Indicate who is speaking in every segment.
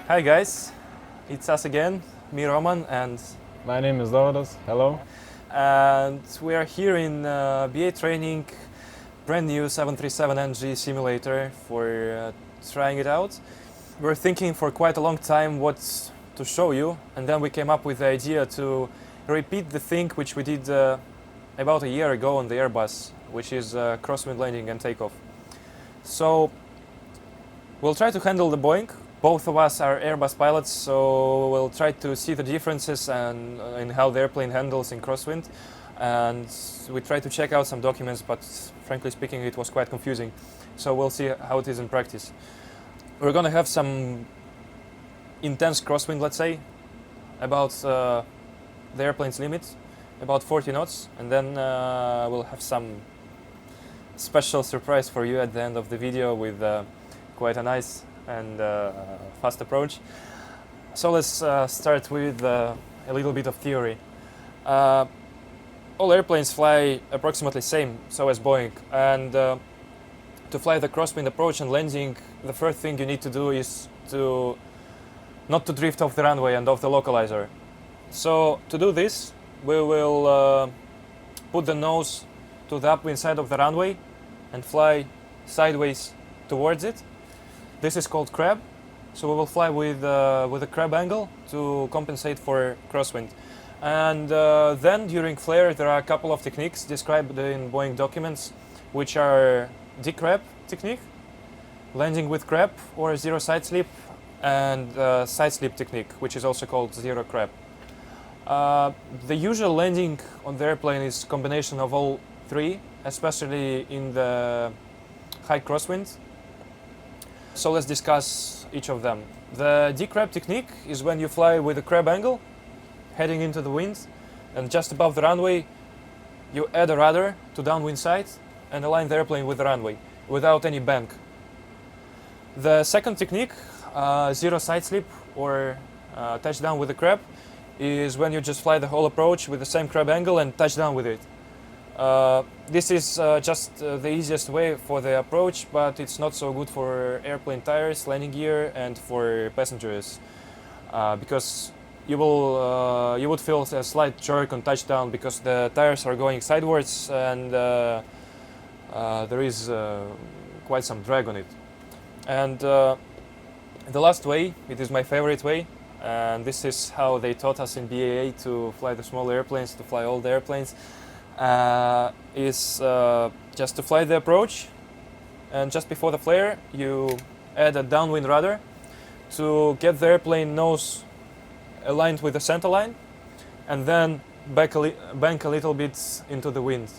Speaker 1: Hi guys, it's us again, me Roman, and
Speaker 2: My name is Dovydas. Hello.
Speaker 1: and we are here in BAA Training, brand new 737 NG simulator for trying it out. We're thinking for quite a long time what to show you, and then we came up with the idea to repeat the thing which we did about a year ago on the Airbus, which is crosswind landing and takeoff. So we'll try to handle the Boeing. Both of us are Airbus pilots, so we'll try to see the differences and in how the airplane handles in crosswind. And we tried to check out some documents, but frankly speaking, it was quite confusing. So we'll see how it is in practice. We're going to have some intense crosswind, let's say, about the airplane's limit, about 40 knots, and then we'll have some special surprise for you at the end of the video with quite a nice and fast approach. So let's start with a little bit of theory. All airplanes fly approximately same, so as Boeing, and to fly the crosswind approach and landing, the first thing you need to do is to not to drift off the runway and off the localizer. So to do this, we will put the nose to the upwind side of the runway and fly sideways towards it. This is called crab, so we will fly with a crab angle to compensate for crosswind. And then during flare there are a couple of techniques described in Boeing documents, which are decrab technique, landing with crab or zero side slip, and side slip technique, which is also called zero crab. The usual landing on the airplane is combination of all three, especially in the high crosswind. So let's discuss each of them. The decrab technique is when you fly with a crab angle, heading into the wind, and just above the runway, you add a rudder to downwind side and align the airplane with the runway without any bank. The second technique, zero side slip or touchdown with the crab, is when you just fly the whole approach with the same crab angle and touch down with it. This is just the easiest way for the approach, but it's not so good for airplane tires, landing gear, and for passengers, because you would feel a slight jerk on touchdown because the tires are going sidewards and there is quite some drag on it. And the last way, it is my favorite way, and this is how they taught us in BAA to fly the small airplanes, to fly all the airplanes. Is just to fly the approach, and just before the flare you add a downwind rudder to get the airplane nose aligned with the center line, and then bank a little bit into the wind,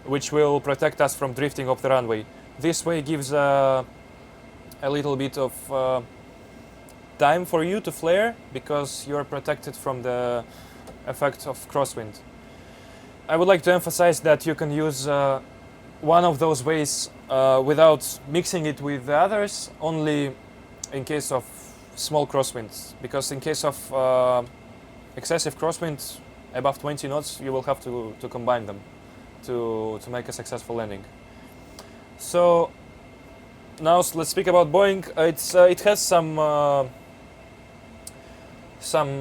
Speaker 1: which will protect us from drifting off the runway. This way gives a little bit of time for you to flare, because you are protected from the effect of crosswind. I would like to emphasize that you can use one of those ways without mixing it with the others, only in case of small crosswinds, because in case of excessive crosswind above 20 knots, you will have to combine them to make a successful landing. So now let's speak about Boeing. It has some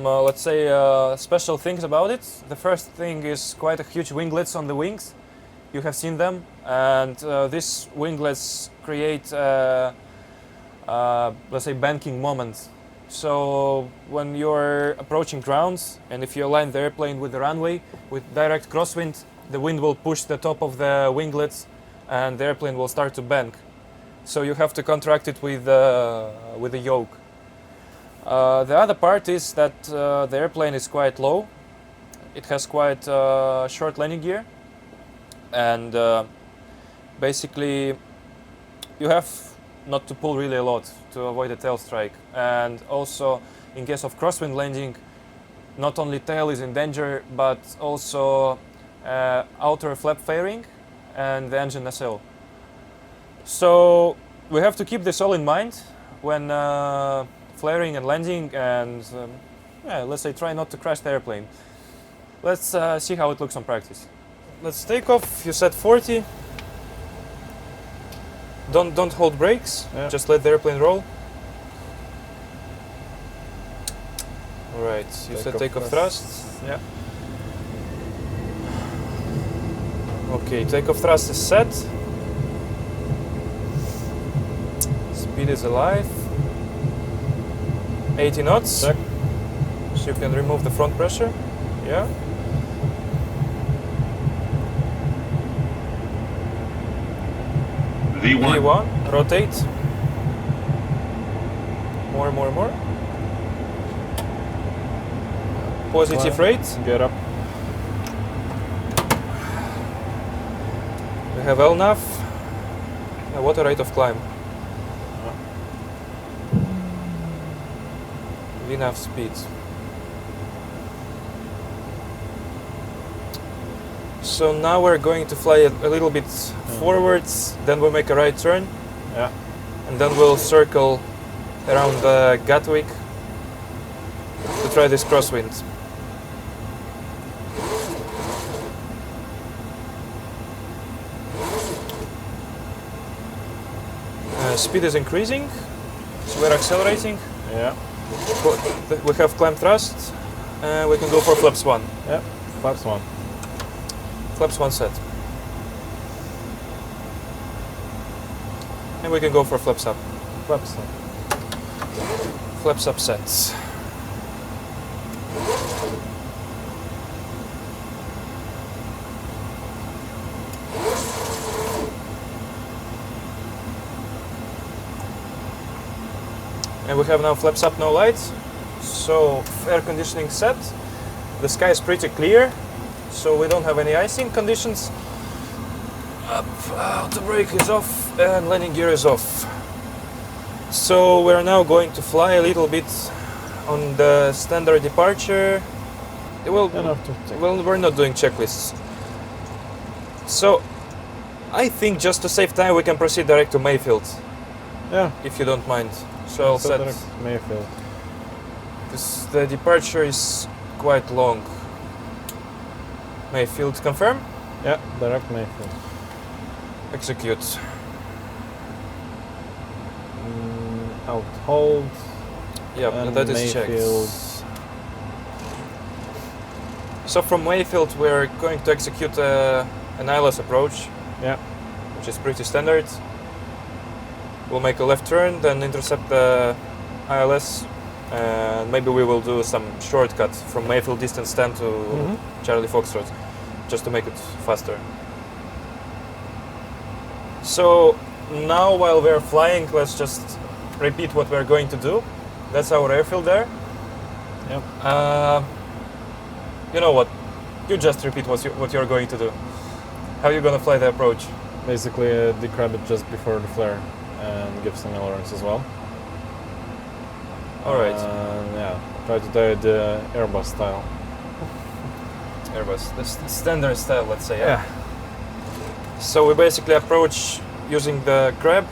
Speaker 1: let's say special things about it. The first thing is quite a huge winglets on the wings. You have seen them, and these winglets create let's say banking moment. So when you're approaching ground, and if you align the airplane with the runway with direct crosswind, the wind will push the top of the winglets and the airplane will start to bank. So you have to contract it with the yoke. The other part is that the airplane is quite low. It has quite short landing gear, and basically you have not to pull really a lot to avoid a tail strike. And also in case of crosswind landing, not only tail is in danger, but also outer flap fairing and the engine nacelle. So we have to keep this all in mind when flaring and landing, and let's say try not to crash the airplane. Let's see how it looks on practice. Let's take off. You set 40. Don't hold brakes.
Speaker 2: Yeah.
Speaker 1: Just let the airplane roll. Alright, you said takeoff thrust.
Speaker 2: Yeah.
Speaker 1: Okay, takeoff thrust is set. Speed is alive. 80 knots.
Speaker 2: Check.
Speaker 1: So you can remove the front pressure. Yeah. V1. Rotate. More. Positive rate.
Speaker 2: Get up.
Speaker 1: We have LNAV. What a rate of climb. VNAV speed. So now we're going to fly a little bit forwards, then we'll make a right turn.
Speaker 2: Yeah.
Speaker 1: And then we'll circle around Gatwick to try this crosswind. Speed is increasing, so we're accelerating.
Speaker 2: Yeah.
Speaker 1: We have climb thrust, and we can go for flaps 1.
Speaker 2: Yeah, flaps 1.
Speaker 1: Flaps 1 set. And we can go for flaps up.
Speaker 2: Flaps up.
Speaker 1: Flaps up sets. And we have now flaps up, no lights. So air conditioning set. The sky is pretty clear, so we don't have any icing conditions. Up, auto brake is off, and landing gear is off. So we're now going to fly a little bit on the standard departure. Well, we're not doing checklists. So I think just to save time, we can proceed direct to Mayfield.
Speaker 2: Yeah.
Speaker 1: If you don't mind. So I'll set
Speaker 2: Mayfield.
Speaker 1: Because the departure is quite long. Mayfield, confirm?
Speaker 2: Yeah, direct Mayfield.
Speaker 1: Execute.
Speaker 2: Out hold.
Speaker 1: Yeah,
Speaker 2: and
Speaker 1: that is
Speaker 2: Mayfield.
Speaker 1: checked. So from Mayfield we're going to execute an ILS approach.
Speaker 2: Yeah.
Speaker 1: Which is pretty standard. We'll make a left turn, then intercept the ILS, and maybe we will do some shortcut from Mayfield distance 10 to Charlie Foxtrot, just to make it faster. So now while we're flying, let's just repeat what we're going to do. That's our airfield there.
Speaker 2: Yep.
Speaker 1: You know what? You just repeat what you're going to do. How are you going to fly the approach?
Speaker 2: Basically, decrab it just before the flare and give some ailerons as well.
Speaker 1: All right.
Speaker 2: Yeah, try to do it the Airbus style.
Speaker 1: Airbus, the standard style, let's say. Yeah. So we basically approach using the crab,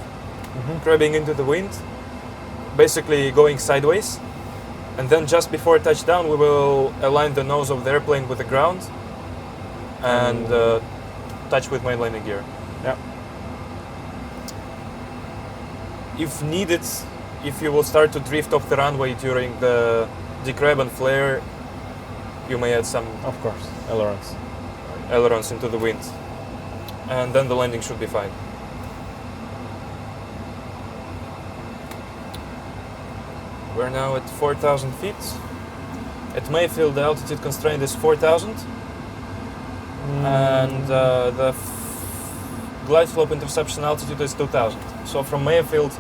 Speaker 1: crabbing into the wind, basically going sideways, and then just before touchdown we will align the nose of the airplane with the ground and touch with main landing gear.
Speaker 2: Yeah.
Speaker 1: If needed, if you will start to drift off the runway during the decrab and flare, you may add some,
Speaker 2: of course,
Speaker 1: ailerons into the wind, and then the landing should be fine. We're now at 4,000 feet. At Mayfield, the altitude constraint is 4,000, and the glide slope interception altitude is 2,000. So from Mayfield,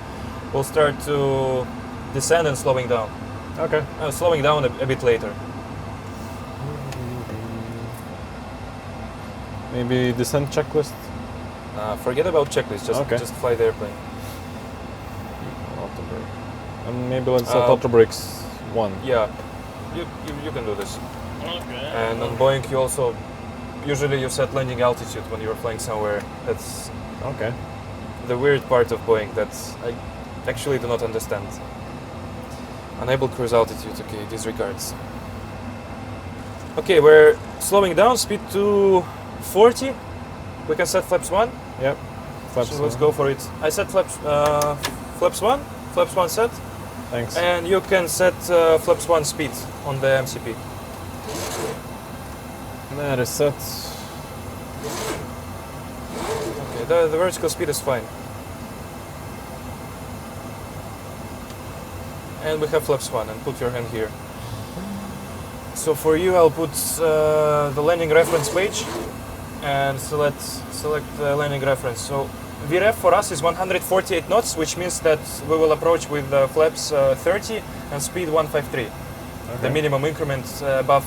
Speaker 1: we'll start to descend and slowing down.
Speaker 2: Okay.
Speaker 1: Slowing down a bit later.
Speaker 2: Maybe descent checklist?
Speaker 1: Forget about checklist, just fly the airplane.
Speaker 2: Auto brake. And maybe let's set auto brakes 1.
Speaker 1: Yeah, you can do this.
Speaker 2: Okay.
Speaker 1: And on Boeing, you also usually you set landing altitude when you're flying somewhere. That's
Speaker 2: okay.
Speaker 1: The weird part of Boeing that I actually do not understand. Enable cruise altitude. Okay, disregards. Okay, we're slowing down. Speed to 40. We can set flaps 1.
Speaker 2: Yep. Flaps
Speaker 1: so let's go for it. I set flaps 1. Flaps 1 set.
Speaker 2: Thanks.
Speaker 1: And you can set flaps 1 speed on the MCP.
Speaker 2: That is set.
Speaker 1: Okay, the vertical speed is fine. And we have flaps 1, and put your hand here. So for you, I'll put the landing reference page and select the landing reference. So VREF for us is 148 knots, which means that we will approach with flaps 30 and speed 153.
Speaker 2: Okay.
Speaker 1: The minimum increment above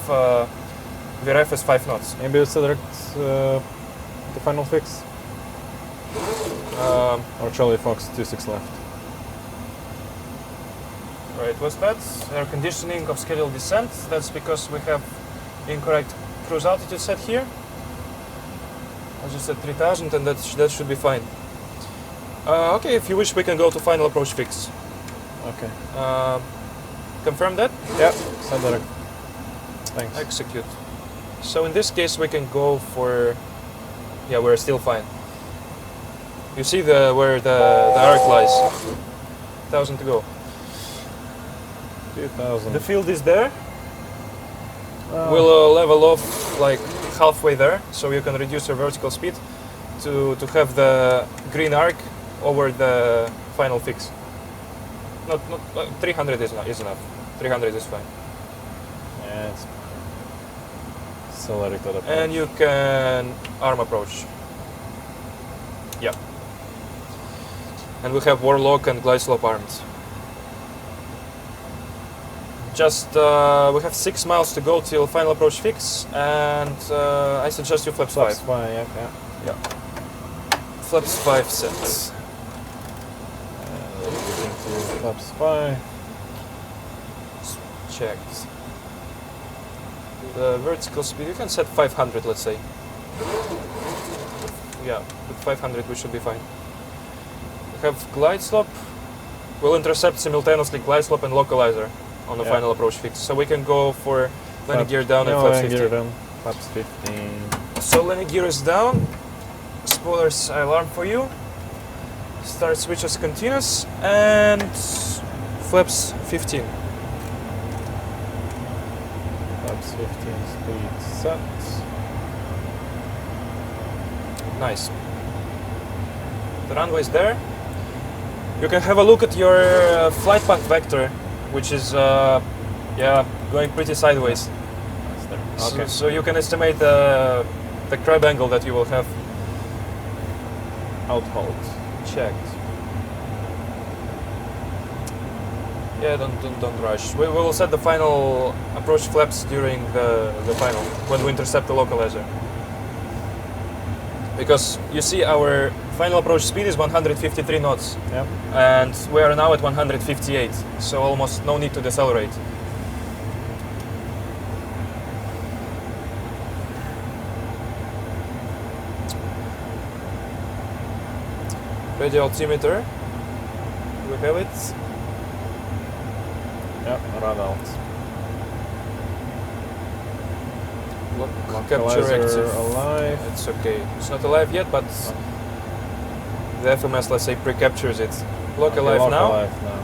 Speaker 1: VREF is 5 knots.
Speaker 2: Maybe you select the final fix? Or Charlie Fox 26 left?
Speaker 1: Right, what's that? Air conditioning of scheduled descent. That's because we have incorrect cruise altitude set here. I just said 3000 and that should be fine. Okay, if you wish we can go to final approach fix.
Speaker 2: Okay.
Speaker 1: Confirm that?
Speaker 2: Yeah, set that. Thanks.
Speaker 1: Execute. So in this case we can go for... Yeah, we're still fine. You see where the arc lies. 1000 to go.
Speaker 2: 2000.
Speaker 1: The field is there. We'll level off like halfway there, so you can reduce your vertical speed to have the green arc over the final fix. Not 300 is enough. 300 is fine.
Speaker 2: Yeah, it's accelerated approach.
Speaker 1: And you can arm approach. Yeah. And we have warlock and glide slope armed. Just we have 6 miles to go till final approach fix, and I suggest you flaps 5.
Speaker 2: Yeah.
Speaker 1: Flaps 5 sets.
Speaker 2: Flaps 5.
Speaker 1: Checked. The vertical speed, you can set 500, let's say. Yeah, with 500 we should be fine. We have glide slope. We'll intercept simultaneously glide slope and localizer on the final approach fix. So we can go for landing gear down and flaps 15.
Speaker 2: Gear down. Flaps 15.
Speaker 1: So landing gear is down. Spoilers alarm for you. Start switches continuous and flaps 15.
Speaker 2: Flaps 15 speed set.
Speaker 1: Nice. The runway is there. You can have a look at your flight path vector, which is going pretty sideways.
Speaker 2: Okay.
Speaker 1: So you can estimate the crab angle that you will have.
Speaker 2: Out hold.
Speaker 1: Checked. Yeah, don't rush. We will set the final approach flaps during the final, when we intercept the localizer. Because you see our final approach speed is 153 knots.
Speaker 2: Yep.
Speaker 1: And we are now at 158, so almost no need to decelerate. Radio altimeter. We have it.
Speaker 2: Yep, run out.
Speaker 1: Capture active.
Speaker 2: Alive.
Speaker 1: It's okay. It's not alive yet, but the FMS, let's say, pre-captures it. Lock alive now.
Speaker 2: Alive now.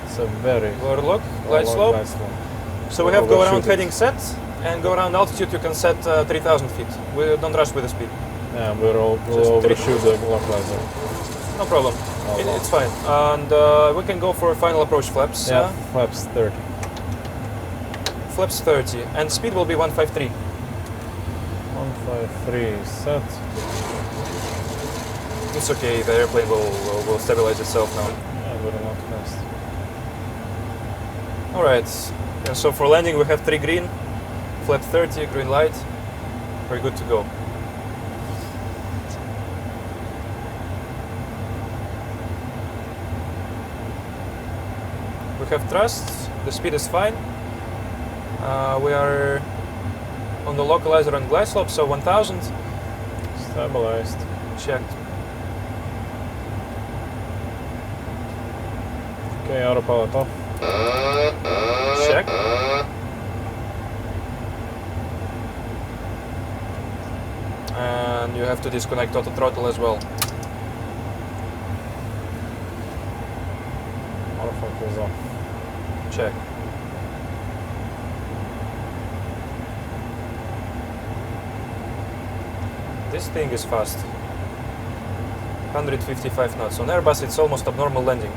Speaker 2: It's a very
Speaker 1: Lock, glide slope. So we have go around heading set and go around altitude. You can set 3000 feet. We don't rush with the speed.
Speaker 2: Yeah, we'll overshoot the localizer.
Speaker 1: No problem. It's fine. And we can go for final approach flaps.
Speaker 2: Yeah, flaps 30.
Speaker 1: Flaps 30, and speed will be 153.
Speaker 2: 153 set.
Speaker 1: It's okay, the airplane will stabilize itself now.
Speaker 2: Yeah, we're not fast.
Speaker 1: Alright, and so for landing we have 3 green, flap 30, green light. We're good to go. We have thrust, the speed is fine. We are on the localizer and glide slope, so 1000.
Speaker 2: Stabilized.
Speaker 1: Checked.
Speaker 2: Okay, autopilot off.
Speaker 1: Check. And you have to disconnect auto throttle as well.
Speaker 2: throttles off.
Speaker 1: Check. This thing is fast. 155 knots. On Airbus it's almost abnormal landing.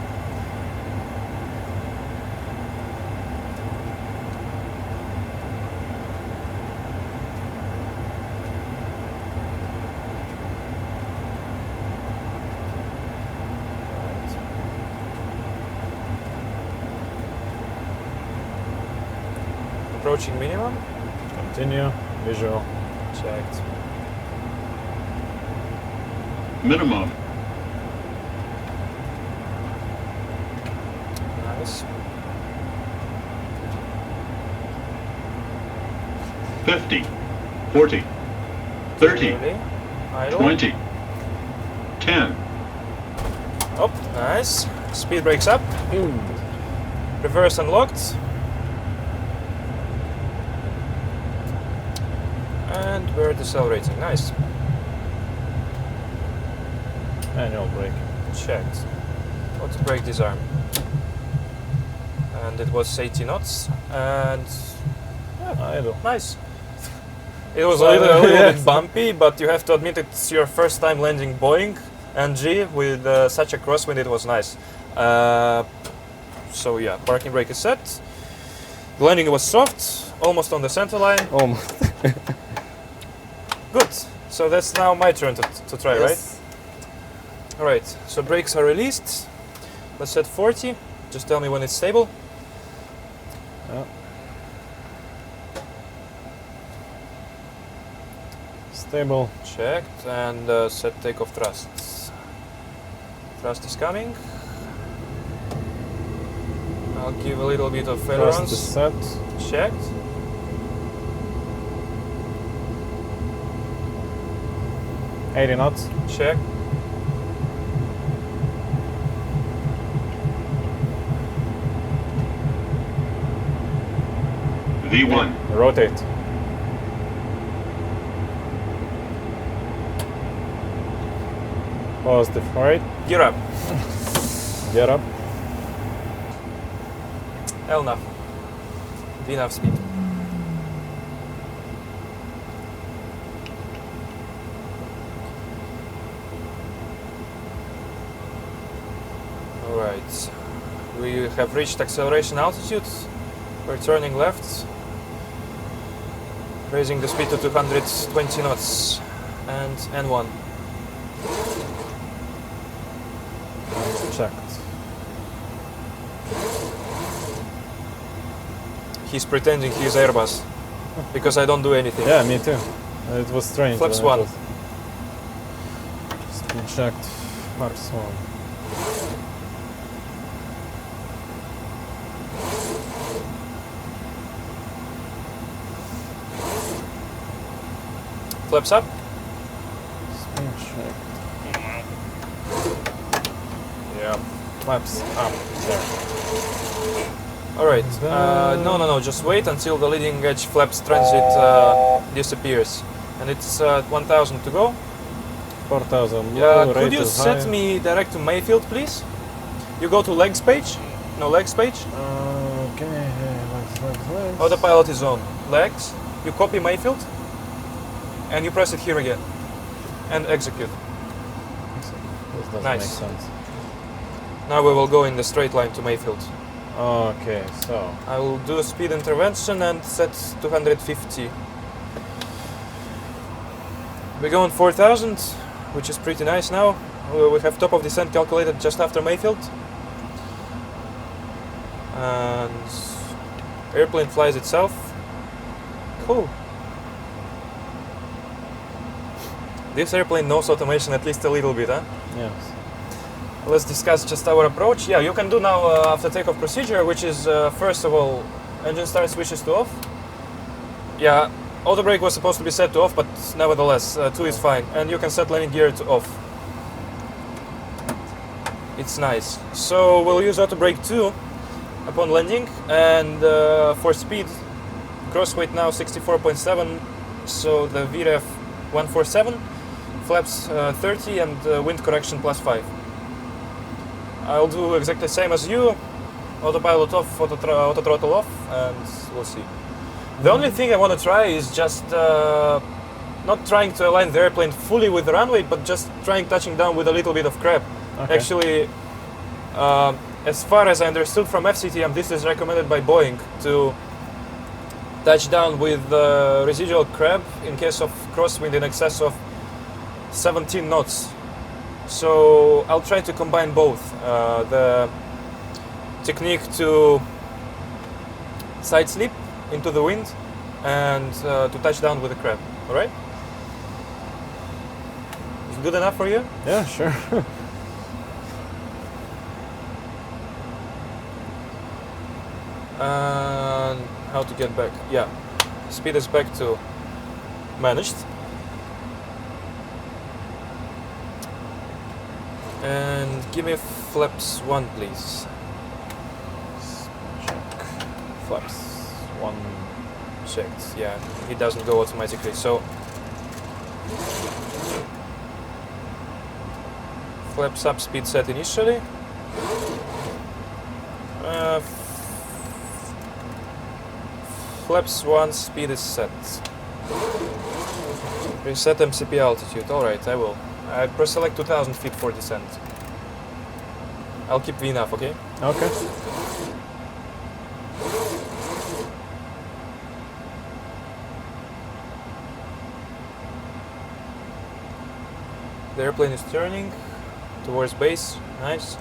Speaker 1: Approaching minimum.
Speaker 2: Continue. Visual.
Speaker 1: Checked.
Speaker 3: Minimum.
Speaker 1: Nice.
Speaker 3: 50, 40, 30,
Speaker 1: Ready. Idle.
Speaker 3: 20, 10.
Speaker 1: Up. Nice. Speed brakes up. Reverse unlocked. And we're decelerating. Nice.
Speaker 2: Manual brake.
Speaker 1: Checked. Auto brake disarm. And it was 80 knots. And
Speaker 2: Idle.
Speaker 1: nice. It was a
Speaker 2: Well,
Speaker 1: little
Speaker 2: yes.
Speaker 1: bit bumpy, but you have to admit it's your first time landing Boeing NG with such a crosswind. It was nice. So yeah, parking brake is set. The landing was soft, almost on the center line.
Speaker 2: Almost.
Speaker 1: Good. So that's now my turn to try, right? Alright, so brakes are released. Let's set 40. Just tell me when it's stable.
Speaker 2: Yeah. Stable.
Speaker 1: Checked. And set takeoff thrust. Thrust is coming. I'll give a little bit of
Speaker 2: Thrust
Speaker 1: ailerons.
Speaker 2: is set.
Speaker 1: Checked.
Speaker 2: $80 knots.
Speaker 1: Check.
Speaker 3: V1,
Speaker 2: Rotate. Positive right.
Speaker 1: Gear up.
Speaker 2: Get up.
Speaker 1: LNAV. VNAV speed. Alright. We have reached acceleration altitude. We're turning left. Raising the speed to 220 knots. And N1.
Speaker 2: Checked.
Speaker 1: He's pretending he's Airbus. Because I don't do anything.
Speaker 2: Yeah, me too. It was strange.
Speaker 1: Flaps
Speaker 2: when it
Speaker 1: one.
Speaker 2: was- Speed checked. Flaps 1.
Speaker 1: Flaps up.
Speaker 2: Speed checked. Yeah. Flaps up. There.
Speaker 1: Alright. No. Just wait until the leading edge flaps transit disappears. And it's 1000 to go.
Speaker 2: 4,000.
Speaker 1: Could you set me direct to Mayfield, please? You go to legs page. No, legs page.
Speaker 2: Okay. Legs.
Speaker 1: Autopilot is on. Legs. You copy Mayfield. And you press it here again. And execute.
Speaker 2: This doesn't
Speaker 1: Nice.
Speaker 2: make sense.
Speaker 1: Now we will go in the straight line to Mayfield.
Speaker 2: Okay, so
Speaker 1: I will do a speed intervention and set 250. We go on 4000, which is pretty nice now. We have top of descent calculated just after Mayfield. And airplane flies itself. Cool. This airplane knows automation at least a little bit, huh?
Speaker 2: yes.
Speaker 1: Let's discuss just our approach. Yeah, you can do now after takeoff procedure, which is first of all, engine start switches to off. Yeah, auto brake was supposed to be set to off, but nevertheless, 2 is fine. And you can set landing gear to off. It's nice. So we'll use auto brake 2 upon landing, and for speed, gross weight now 64.7, so the VREF 147, flaps 30, and wind correction +5. I'll do exactly the same as you. autopilot off, auto throttle off, and we'll see. The only thing I want to try is just not trying to align the airplane fully with the runway, but just touching down with a little bit of crab.
Speaker 2: Okay.
Speaker 1: Actually, as far as I understood from FCTM, this is recommended by Boeing to touch down with residual crab in case of crosswind in excess of 17 knots. So I'll try to combine both. The technique to side slip into the wind and to touch down with the crab. All right? Is it good enough for you?
Speaker 2: Yeah, sure.
Speaker 1: And how to get back? Yeah, speed is back to managed. And give me flaps 1, please.
Speaker 2: Check.
Speaker 1: Flaps 1 checked. Yeah, it doesn't go automatically. So flaps up, speed set initially. Flaps 1, speed is set. Reset MCP altitude. Alright, I will. I select 2000 feet for descent. I'll keep VNAV, okay?
Speaker 2: Okay.
Speaker 1: The airplane is turning towards base. Nice.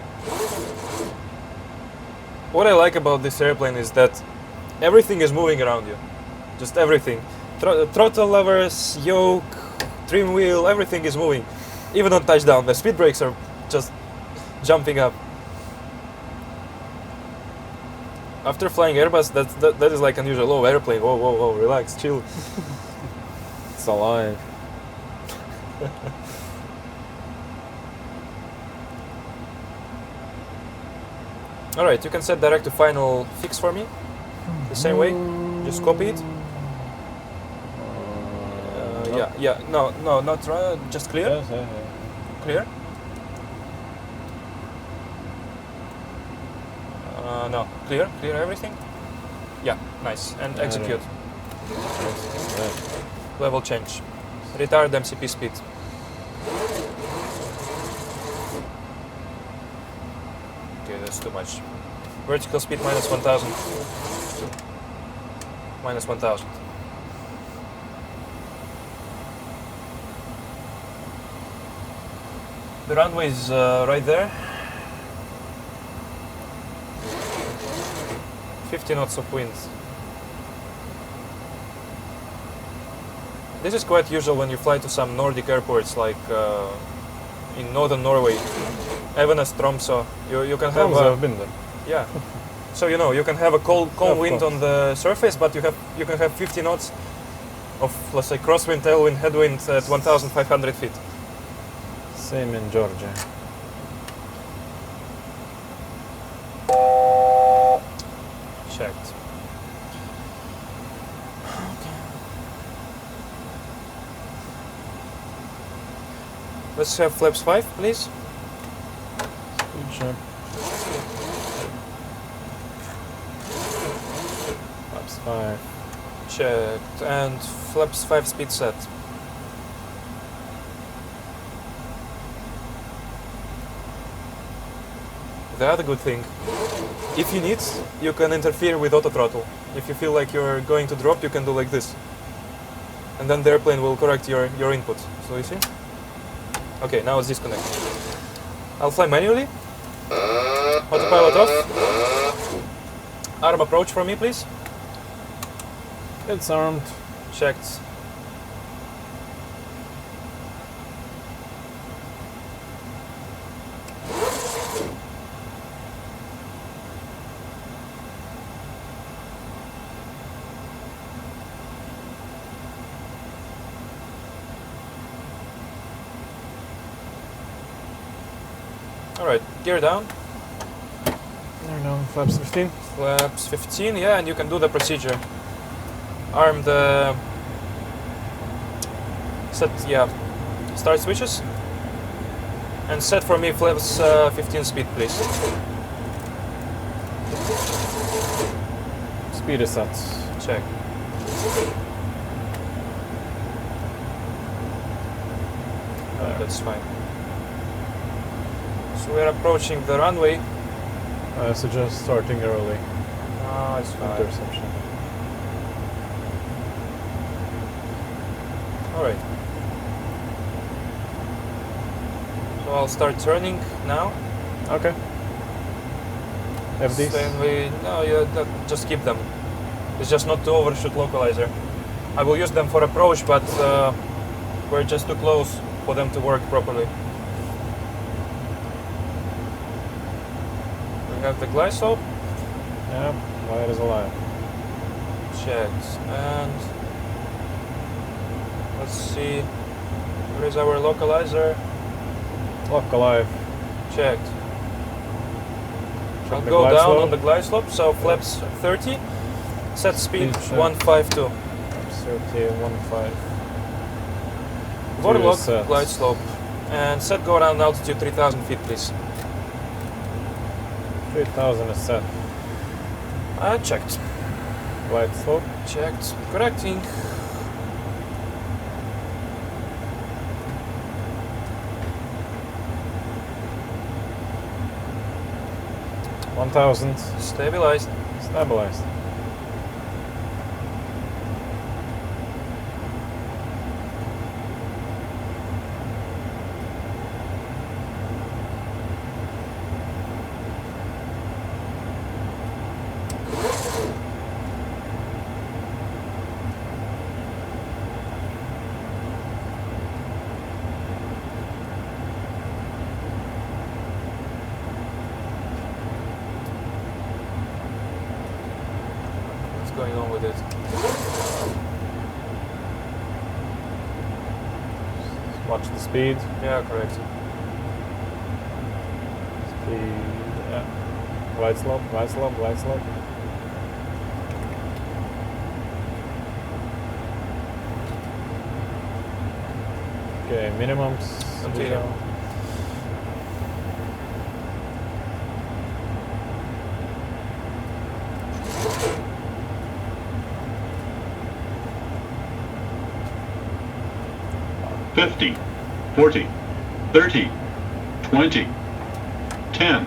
Speaker 1: What I like about this airplane is that everything is moving around you. Just everything. Throttle levers, yoke, trim wheel, everything is moving. Even on touchdown, the speed brakes are just jumping up. After flying Airbus, that is like unusual. Oh, airplane, whoa, whoa, whoa, relax, chill.
Speaker 2: It's alive.
Speaker 1: Alright, you can set direct to final fix for me. The same way, just copy it. Yeah, no, not just clear.
Speaker 2: Yes, yeah.
Speaker 1: Clear. No, clear everything. Yeah, nice. And execute. Level change. Retard MCP speed. Okay, that's too much. Vertical speed minus 1000. Minus 1000. The runway is right there. 50 knots of wind. This is quite usual when you fly to some Nordic airports, like in northern Norway, Evenes, Tromsø. You can have
Speaker 2: I've been there.
Speaker 1: yeah. So you know you can have a calm wind on the surface, but you can have 50 knots of, let's say, crosswind, tailwind, headwind at 1,500 feet.
Speaker 2: Same in Georgia.
Speaker 1: Checked. Let's have flaps 5, please.
Speaker 2: Good job.
Speaker 1: Flaps 5. Checked. And flaps 5 speed set. The other good thing, if you need, you can interfere with auto throttle. If you feel like you're going to drop, you can do like this. And then the airplane will correct your input. So you see? Okay, now it's disconnected. I'll fly manually. Autopilot off. Arm approach for me, please.
Speaker 2: It's armed.
Speaker 1: Checked. Alright, gear down.
Speaker 2: There now, flaps 15.
Speaker 1: Flaps 15, yeah, and you can do the procedure. Arm the start switches. And set for me flaps 15 speed, please.
Speaker 2: Speed is set.
Speaker 1: Check. That's fine. So we're approaching the runway.
Speaker 2: I suggest starting early.
Speaker 1: Ah, it's fine.
Speaker 2: Interception.
Speaker 1: Alright. So I'll start turning now.
Speaker 2: Okay. FDs?
Speaker 1: Just keep them. It's just not to overshoot localizer. I will use them for approach, but we're just too close for them to work properly. We have the glide slope.
Speaker 2: Yeah, light is alive.
Speaker 1: Checked. And let's see. Where is our localizer?
Speaker 2: Lock alive.
Speaker 1: Checked. I'll
Speaker 2: the
Speaker 1: go
Speaker 2: glide
Speaker 1: down
Speaker 2: slope.
Speaker 1: on the glide slope, so flaps 30, set speed
Speaker 2: Speed check.
Speaker 1: 152.
Speaker 2: 3015.
Speaker 1: Waterlock,
Speaker 2: set.
Speaker 1: glide slope, and set go around altitude 3000 feet, please.
Speaker 2: 3000 is set.
Speaker 1: Checked.
Speaker 2: Glide slope.
Speaker 1: Checked. Correcting.
Speaker 2: $1,000.
Speaker 1: Stabilized.
Speaker 2: Stabilized.
Speaker 1: What's going on with it?
Speaker 2: Watch the speed.
Speaker 1: Yeah, correct.
Speaker 2: Speed. Yeah. Glide slope. Glide slope. Glide slope. Okay, minimums.
Speaker 1: Continue.
Speaker 2: zero.
Speaker 3: Fifty, 40, 30, 20, 10.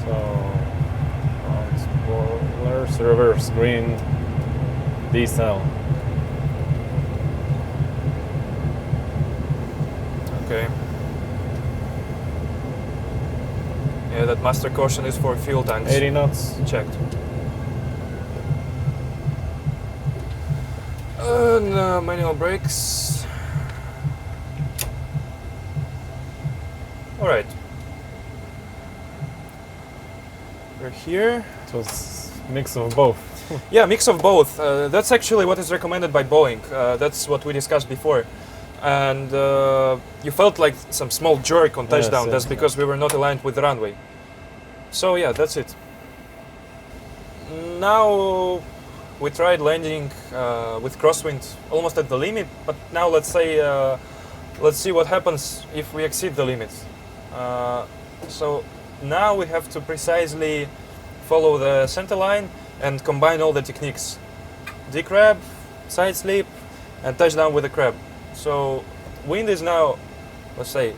Speaker 2: So, on spoilers, reverse green, decel.
Speaker 1: Okay. Yeah, that master caution is for fuel tanks.
Speaker 2: 80 knots.
Speaker 1: Checked. And manual brakes. Alright. We're here.
Speaker 2: It was mix of both.
Speaker 1: Yeah, mix of both. That's actually what is recommended by Boeing. That's what we discussed before. And you felt like some small jerk on touchdown.
Speaker 2: Yes,
Speaker 1: That's
Speaker 2: yes.
Speaker 1: because we were not aligned with the runway. So yeah, that's it. Now we tried landing with crosswind almost at the limit, but now let's see what happens if we exceed the limit. So now we have to precisely follow the center line and combine all the techniques. Decrab, side slip, and touchdown with the crab. So wind is now, let's say,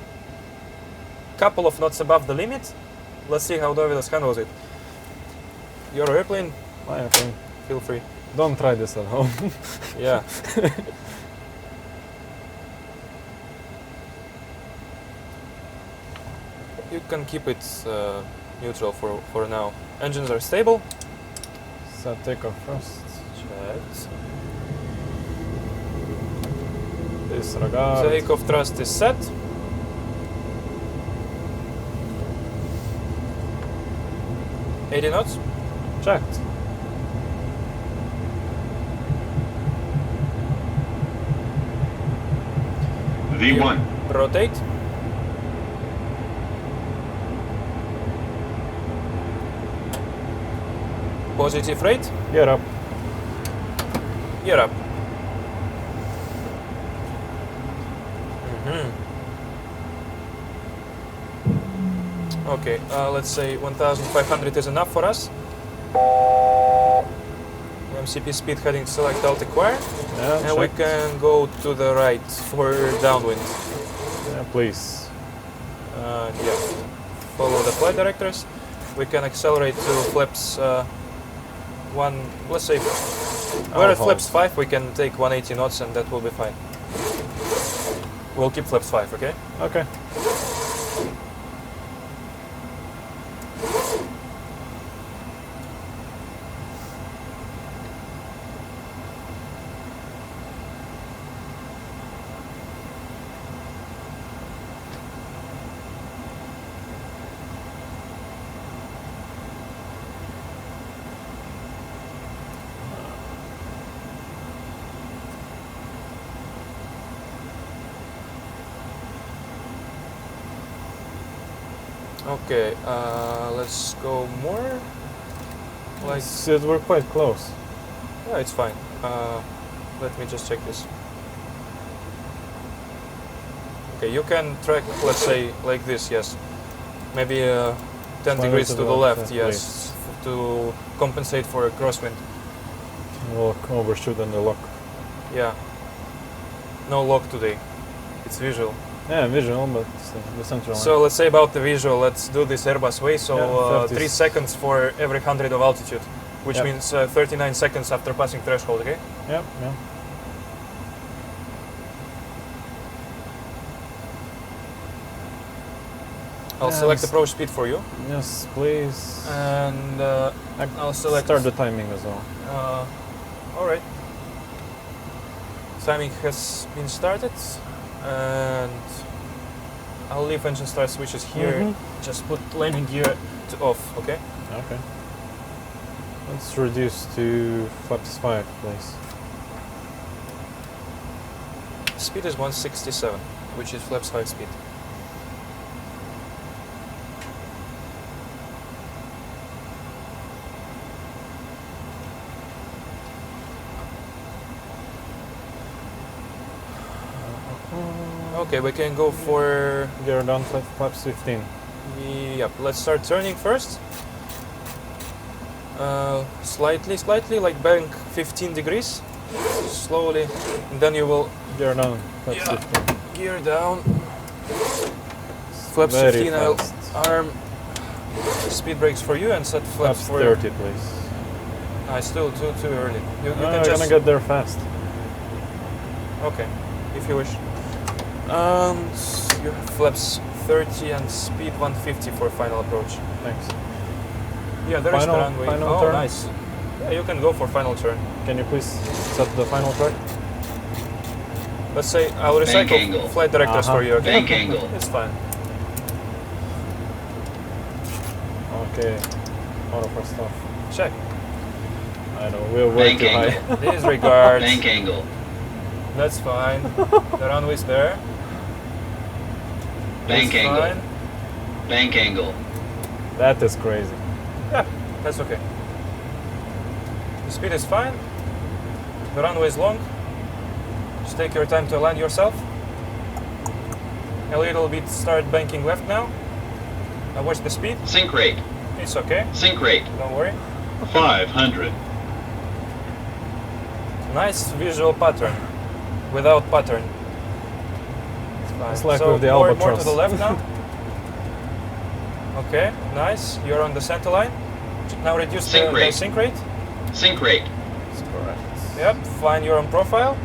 Speaker 1: couple of knots above the limit. Let's see how Dovydas handles it. Your airplane,
Speaker 2: My opinion.
Speaker 1: feel free.
Speaker 2: Don't try this at home.
Speaker 1: Yeah. You can keep it neutral for now. Engines are stable.
Speaker 2: Set takeoff first.
Speaker 1: Checked.
Speaker 2: Disregard.
Speaker 1: Takeoff thrust is set. $80 knots.
Speaker 2: Checked.
Speaker 3: V1,
Speaker 1: Rotate. Positive rate.
Speaker 2: Gear up.
Speaker 1: Gear up. Okay, let's say 1500 is enough for us. MCP speed heading select alt acquire.
Speaker 2: Yeah,
Speaker 1: And we
Speaker 2: check.
Speaker 1: can go to the right for downwind.
Speaker 2: Yeah, please.
Speaker 1: Yeah, follow the flight directors. We can accelerate to flaps one, let's say, we're at
Speaker 2: hold.
Speaker 1: flaps 5, we can take 180 knots and that will be fine. We'll keep flaps 5, okay?
Speaker 2: Okay.
Speaker 1: Okay, let's go more. Like,
Speaker 2: We're quite close.
Speaker 1: yeah, it's fine. Let me just check this. Okay, you can track, let's say, like this, yes. Maybe 10
Speaker 2: Slightly
Speaker 1: degrees to the left,
Speaker 2: yeah,
Speaker 1: yes, to compensate for a crosswind.
Speaker 2: We'll overshoot on the lock.
Speaker 1: Yeah. No lock today. It's visual.
Speaker 2: Yeah, visual, but the central line.
Speaker 1: So let's say about the visual, let's do this Airbus way. So
Speaker 2: Yeah,
Speaker 1: 3 seconds for every 100 of altitude, which
Speaker 2: Yep.
Speaker 1: means 39 seconds after passing threshold, okay?
Speaker 2: Yeah, yeah.
Speaker 1: I'll
Speaker 2: Yeah,
Speaker 1: select
Speaker 2: s-
Speaker 1: approach speed for you.
Speaker 2: Yes, please.
Speaker 1: And I'll select...
Speaker 2: Start the timing as well.
Speaker 1: Alright. Timing has been started. And I'll leave engine start switches here.
Speaker 2: Mhm.
Speaker 1: Just put landing gear to off, okay?
Speaker 2: Okay. Let's reduce to flaps 5, please.
Speaker 1: Speed is 167, which is flaps 5 speed. Okay, we can go for...
Speaker 2: Gear down, flaps 15.
Speaker 1: Yep, let's start turning first. Slightly, like bank 15 degrees. Slowly, and then you will
Speaker 2: Gear down, flaps
Speaker 1: Yeah.
Speaker 2: 15.
Speaker 1: gear down. Flaps
Speaker 2: Very
Speaker 1: 15, I'll
Speaker 2: fast.
Speaker 1: arm speed brakes for you and set flaps
Speaker 2: Flaps
Speaker 1: for
Speaker 2: 30, please.
Speaker 1: Still too early. You
Speaker 2: No,
Speaker 1: can
Speaker 2: I'm
Speaker 1: just...
Speaker 2: gonna get there fast.
Speaker 1: Okay, if you wish. And you have flaps 30 and speed 150 for final approach.
Speaker 2: Thanks.
Speaker 1: Yeah, there is the
Speaker 2: Final-
Speaker 1: runway.
Speaker 2: final
Speaker 1: Oh,
Speaker 2: turn?
Speaker 1: nice. Yeah, you can go for final turn.
Speaker 2: Can you please set the final track?
Speaker 1: Let's say I'll
Speaker 4: Bank
Speaker 1: recycle
Speaker 4: angle.
Speaker 1: flight directors for you, okay?
Speaker 4: Bank angle.
Speaker 1: It's fine.
Speaker 2: Okay. Auto first off.
Speaker 1: Check.
Speaker 2: I know, we're way
Speaker 4: Bank
Speaker 2: too high.
Speaker 4: angle.
Speaker 1: Disregard.
Speaker 4: Bank angle.
Speaker 1: That's fine. The runway's there.
Speaker 4: Bank
Speaker 1: That's
Speaker 4: angle.
Speaker 1: fine.
Speaker 4: Bank angle.
Speaker 2: That is crazy.
Speaker 1: Yeah, that's okay. The speed is fine. The runway is long. Just take your time to align yourself. A little bit start banking left now. Now watch the speed.
Speaker 4: Sync rate.
Speaker 1: It's okay.
Speaker 4: Sync rate.
Speaker 1: Don't worry.
Speaker 3: 500.
Speaker 1: Nice visual pattern. Without pattern. It's fine.
Speaker 2: It's like
Speaker 1: so
Speaker 2: with the
Speaker 1: more to
Speaker 2: albatross.
Speaker 1: the left now. Okay, nice. You're on the center line. Now reduce
Speaker 4: Sync
Speaker 1: the
Speaker 4: rate.
Speaker 1: sync rate.
Speaker 4: Sync rate.
Speaker 2: That's correct.
Speaker 1: Yep, fine. You're on profile.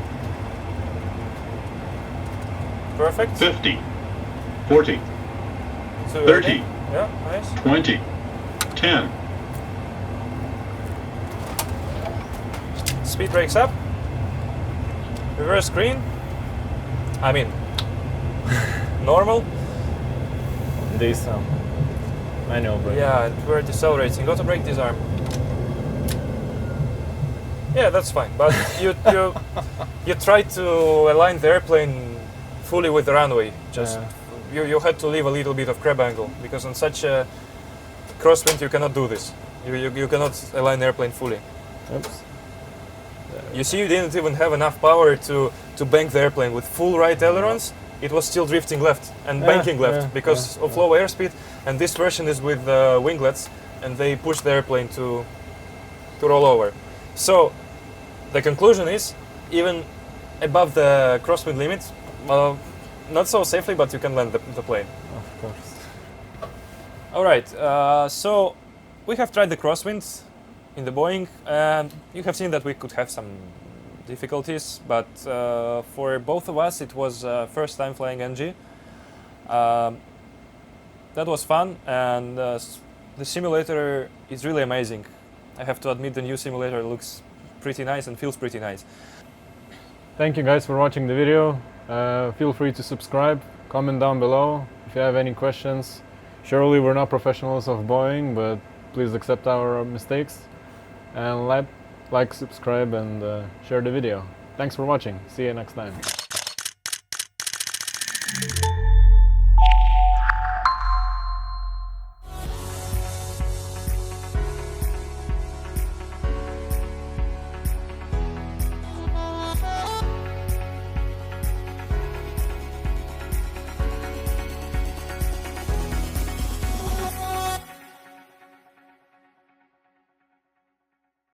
Speaker 1: Perfect.
Speaker 3: 50. 40.
Speaker 1: Too
Speaker 3: 30.
Speaker 1: early. Yeah, nice.
Speaker 3: 20. 10.
Speaker 1: Speed brakes up. Reverse green. I mean, normal.
Speaker 2: These manual brake.
Speaker 1: Yeah, and we're decelerating. Auto brake disarm. Yeah, that's fine. But you try to align the airplane fully with the runway. Just you had to leave a little bit of crab angle because on such a crosswind you cannot do this. You cannot align the airplane fully.
Speaker 2: Oops.
Speaker 1: You see, you didn't even have enough power to bank the airplane with full right ailerons. it was still drifting left and
Speaker 2: Yeah,
Speaker 1: banking left
Speaker 2: yeah,
Speaker 1: because
Speaker 2: yeah,
Speaker 1: of low airspeed. And this version is with winglets, and they push the airplane to roll over. So the conclusion is, even above the crosswind limit, not so safely, but you can land the plane.
Speaker 2: Of course.
Speaker 1: All right, so we have tried the crosswinds in the Boeing, and you have seen that we could have some difficulties, but for both of us it was first time flying NG. That was fun, and the simulator is really amazing. I have to admit, the new simulator looks pretty nice and feels pretty nice.
Speaker 2: Thank you guys for watching the video. Feel free to subscribe, comment down below if you have any questions. Surely we're not professionals of Boeing, but please accept our mistakes. And like, subscribe, and share the video. Thanks for watching. See you next time.